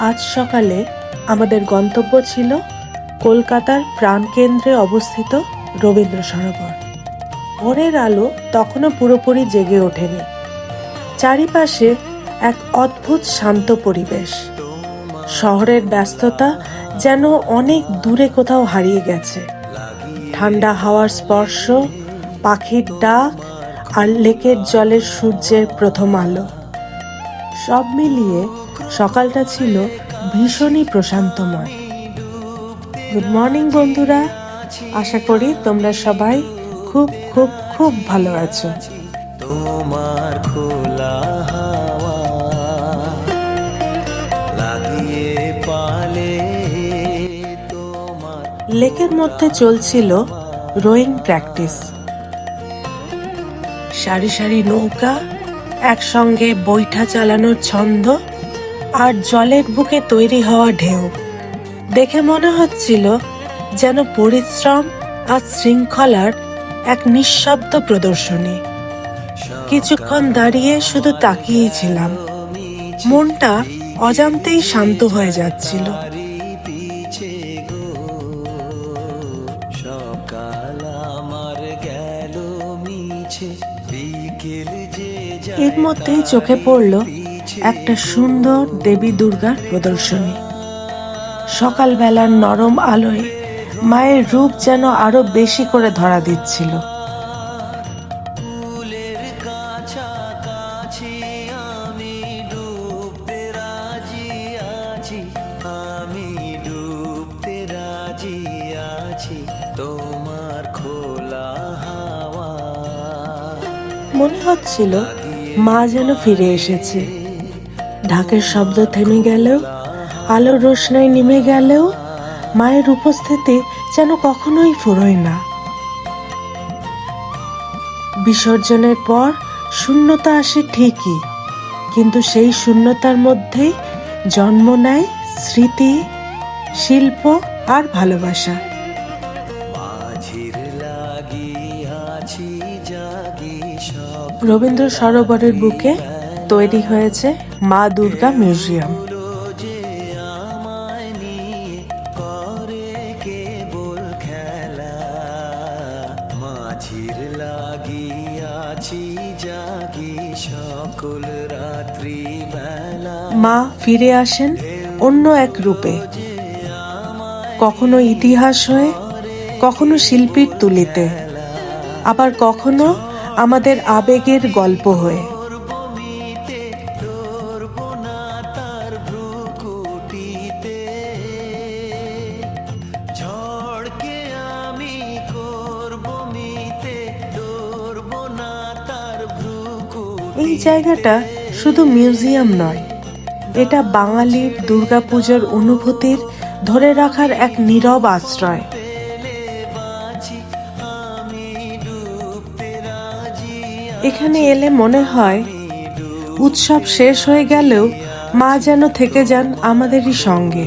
আজ সকালে আমাদের গন্তব্য ছিল কলকাতার প্রাণকেন্দ্রে অবস্থিত রবীন্দ্র সরোবর। ভোরের আলো তখনও পুরোপুরি জেগে ওঠেনি। চারিপাশে এক অদ্ভুত শান্ত পরিবেশ। শহরের ব্যস্ততা যেন অনেক দূরে কোথাও হারিয়ে গেছে। ঠান্ডা হাওয়ার স্পর্শ, পাখির ডাক আর লেকের জলের সূর্যের প্রথম আলো, সব মিলিয়ে সকালটা ছিল ভীষণই প্রশান্তময়। গুড মর্নিং বন্ধুরা, আশা করি তোমরা সবাই খুব খুব খুব ভালো আছো। তোমার খোলা হাওয়া লাগিয়ে পালে তোমার। লেকের মধ্যে চলছিল রোয়িং প্র্যাকটিস। সারি সারি নৌকা, একসঙ্গে বৈঠা চালানোর ছন্দ আর জলের বুকে তৈরি হওয়া ঢেউ দেখে মনে হচ্ছিল যেন পরিশ্রম আর শৃঙ্খলার এক নিঃশব্দ প্রদর্শনী। কিছুক্ষণ দাঁড়িয়ে শুধু তাকিয়েই ছিলাম। মনটা অজান্তেই শান্ত হয়ে যাচ্ছিল। এর মধ্যেই চোখে পড়ল একটা সুন্দর দেবী দুর্গার প্রদর্শনী। সকালবেলার নরম আলোয় মায়ের রূপ যেন আরো বেশি করে ধরা দিচ্ছিল। মনে হচ্ছিল মা যেন ফিরে এসেছে। ঢাকের শব্দ থেমে গেলেও, আলোর রোশনাই নেমে গেলেও মায়ের উপস্থিতি যেন কখনোই ফুরোয় না। বিসর্জনের পর শূন্যতা আসে ঠিকই, কিন্তু সেই শূন্যতার মধ্যেই জন্ম নেয় স্মৃতি, শিল্প আর ভালোবাসা। রবীন্দ্র সরোবরের বুকে তৈরি হয়েছে মা দুর্গা মিউজিয়াম। মা ফিরে আসেন অন্য এক রূপে, কখনো ইতিহাস হয়ে, কখনো শিল্পীর তুলিতে, আবার কখনো আমাদের আবেগের গল্প হয়ে। এই জায়গাটা শুধু মিউজিয়াম নয়, এটা বাঙালির দুর্গাপুজোর অনুভূতির ধরে রাখার এক নীরব আশ্রয়। এখানে এলে মনে হয় উৎসব শেষ হয়ে গেলেও মা যেন থেকে যান আমাদেরই সঙ্গে।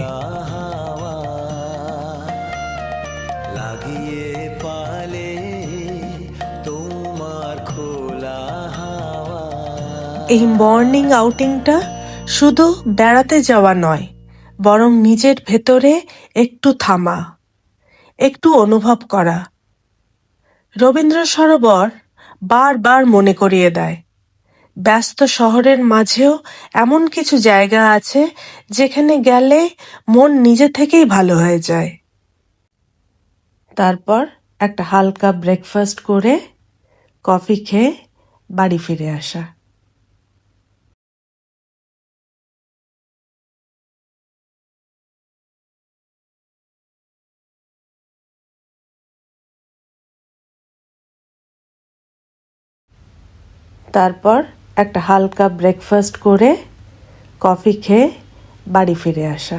এই মর্নিং আউটিংটা শুধু বেড়াতে যাওয়া নয়, বরং নিজের ভেতরে একটু থামা, একটু অনুভব করা। রবীন্দ্র সরোবর বারবার মনে করিয়ে দেয়, ব্যস্ত শহরের মাঝেও এমন কিছু জায়গা আছে যেখানে গেলে মন নিজে থেকেই ভালো হয়ে যায়। তারপর একটা হালকা ব্রেকফাস্ট করে কফি খেয়ে বাড়ি ফিরে আসা। তারপর একটা হালকা ব্রেকফাস্ট করে কফি খেয়ে বাড়ি ফিরে আসা।